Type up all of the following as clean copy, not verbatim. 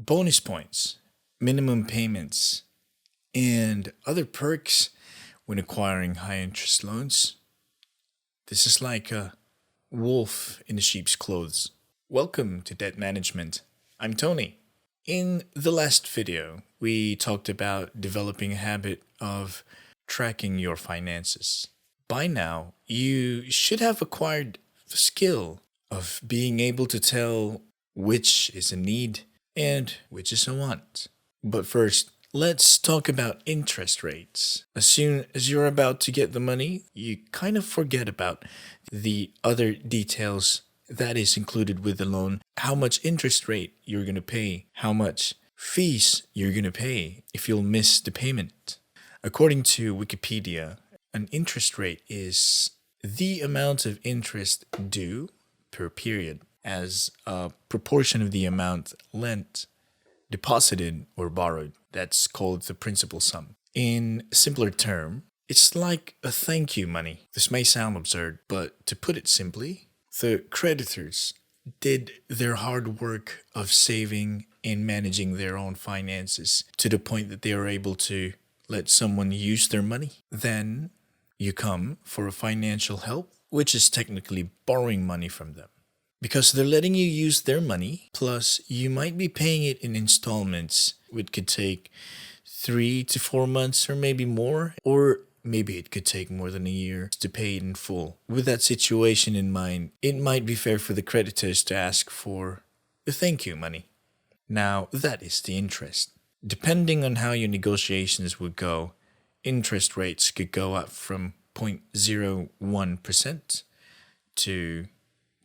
bonus points, minimum payments, and other perks when acquiring high interest loans. This is like a wolf in the sheep's clothes. Welcome to Debt Management. I'm Tony. In the last video, we talked about developing a habit of tracking your finances. By now, you should have acquired the skill of being able to tell which is a need and which is a want. But first, let's talk about interest rates. As soon as you're about to get the money, you kind of forget about the other details that is included with the loan, how much interest rate you're going to pay, how much fees you're going to pay if you'll miss the payment. According to Wikipedia, an interest rate is the amount of interest due per period as a proportion of the amount lent, deposited, or borrowed. That's called the principal sum. In simpler term, it's like a thank you money. This may sound absurd, but to put it simply, the creditors did their hard work of saving and managing their own finances to the point that they are able to let someone use their money. Then you come for a financial help, which is technically borrowing money from them. Because they're letting you use their money, plus you might be paying it in installments, which could take 3 to 4 months or maybe more, or maybe it could take more than a year to pay it in full. With that situation in mind, it might be fair for the creditors to ask for the thank you money. Now, that is the interest. Depending on how your negotiations would go, interest rates could go up from 0.01% to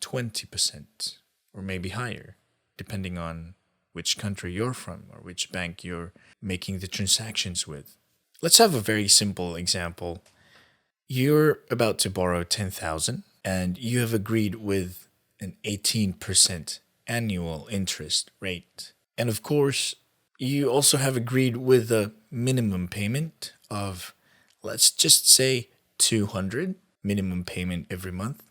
20% or maybe higher, depending on which country you're from or which bank you're making the transactions with. Let's have a very simple example. You're about to borrow 10,000 and you have agreed with an 18% annual interest rate. And of course, you also have agreed with a minimum payment of, let's just say, 200 minimum payment every month.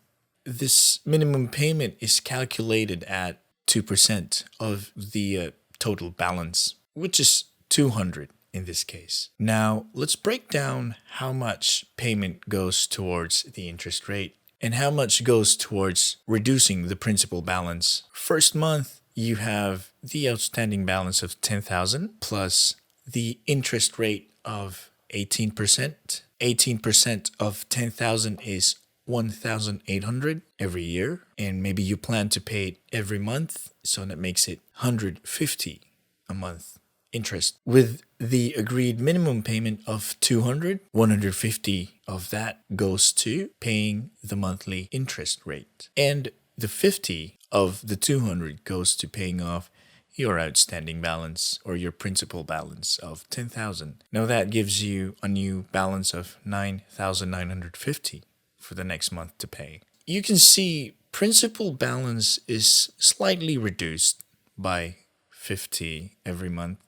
This minimum payment is calculated at 2% of the total balance, which is 200 in this case. Now, let's break down how much payment goes towards the interest rate and how much goes towards reducing the principal balance. First month, you have the outstanding balance of 10,000 plus the interest rate of 18%. 18% of 10,000 is 1,800 every year, and maybe you plan to pay it every month, so that makes it 150 a month interest. With the agreed minimum payment of 200, 150 of that goes to paying the monthly interest rate, and the 50 of the 200 goes to paying off your outstanding balance or your principal balance of 10,000. Now that gives you a new balance of 9,950 for the next month to pay. You can see principal balance is slightly reduced by 50 every month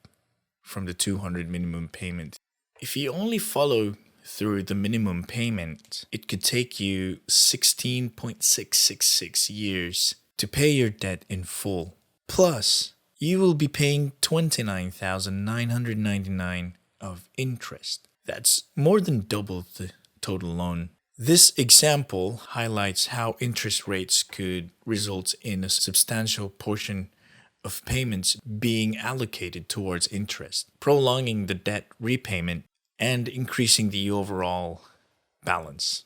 from the 200 minimum payment. If you only follow through the minimum payment, it could take you 16.666 years to pay your debt in full. Plus, you will be paying 29,999 of interest. That's more than double the total loan. This example highlights how interest rates could result in a substantial portion of payments being allocated towards interest, prolonging the debt repayment and increasing the overall balance.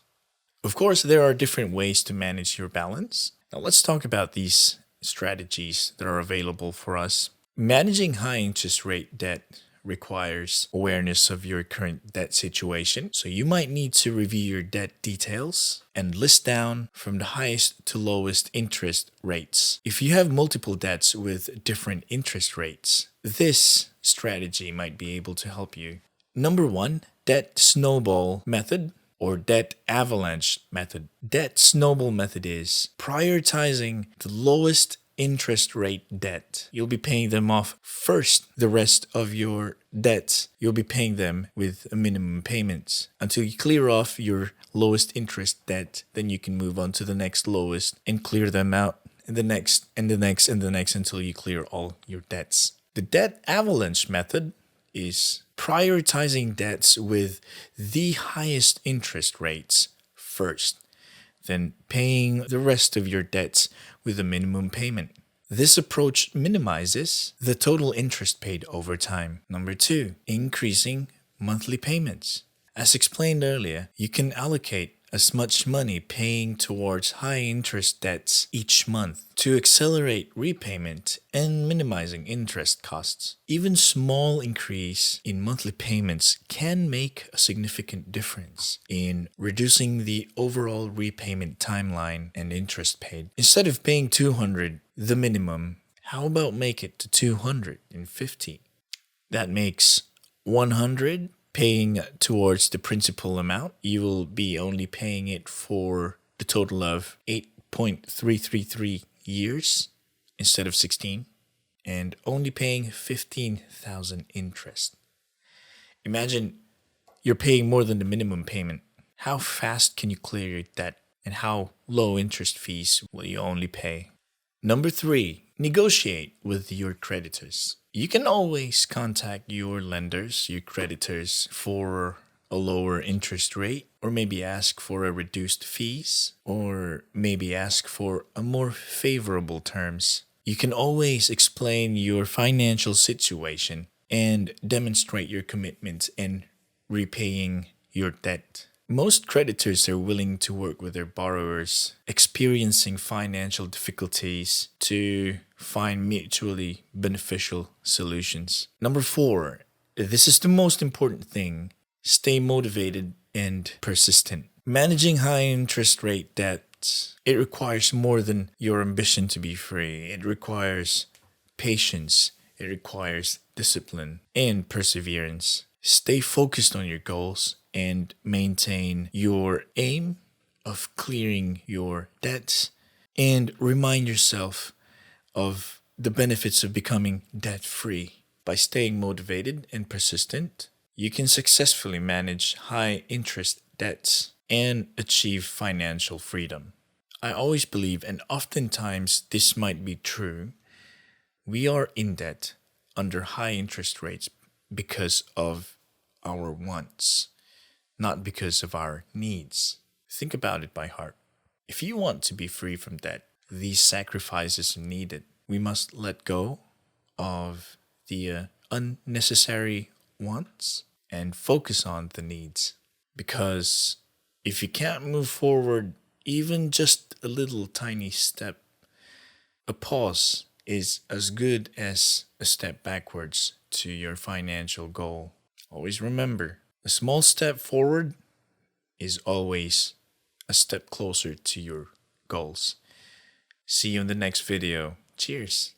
Of course, there are different ways to manage your balance. Now let's talk about these strategies that are available for us. Managing high interest rate debt requires awareness of your current debt situation. So you might need to review your debt details and list down from the highest to lowest interest rates. If you have multiple debts with different interest rates, this strategy might be able to help you. Number 1, debt snowball method or debt avalanche method. Debt snowball method is prioritizing the lowest interest rate debt. You'll be paying them off first. The rest of your debts, you'll be paying them with a minimum payment until you clear off your lowest interest debt. Then you can move on to the next lowest and clear them out, and the next and the next and the next until you clear all your debts. The debt avalanche method is prioritizing debts with the highest interest rates first, then paying the rest of your debts with a minimum payment. This approach minimizes the total interest paid over time. Number 2, increasing monthly payments. As explained earlier, you can allocate as much money paying towards high interest debts each month to accelerate repayment and minimizing interest costs. Even small increase in monthly payments can make a significant difference in reducing the overall repayment timeline and interest paid. Instead of paying 200, the minimum, how about make it to 250? That makes 100 paying towards the principal amount. You will be only paying it for the total of 8.333 years instead of 16, and only paying 15,000 interest. Imagine you're paying more than the minimum payment. How fast can you clear your debt, and how low interest fees will you only pay? Number 3, negotiate with your creditors. You can always contact your lenders, your creditors, for a lower interest rate, or maybe ask for a reduced fees, or maybe ask for a more favorable terms. You can always explain your financial situation and demonstrate your commitment in repaying your debt. Most creditors are willing to work with their borrowers experiencing financial difficulties to find mutually beneficial solutions. Number 4, this is the most important thing: stay motivated and persistent. Managing high interest rate debts, it requires more than your ambition to be free. It requires patience, it requires discipline and perseverance. Stay focused on your goals and maintain your aim of clearing your debts, and remind yourself of the benefits of becoming debt-free. By staying motivated and persistent, you can successfully manage high interest debts and achieve financial freedom. I always believe, and oftentimes this might be true, we are in debt under high interest rates because of our wants, not because of our needs. Think about it by heart. If you want to be free from debt, these sacrifices are needed. We must let go of the unnecessary wants and focus on the needs. Because if you can't move forward even just a little tiny step, a pause is as good as a step backwards to your financial goal. Always remember, a small step forward is always a step closer to your goals. See you in the next video. Cheers.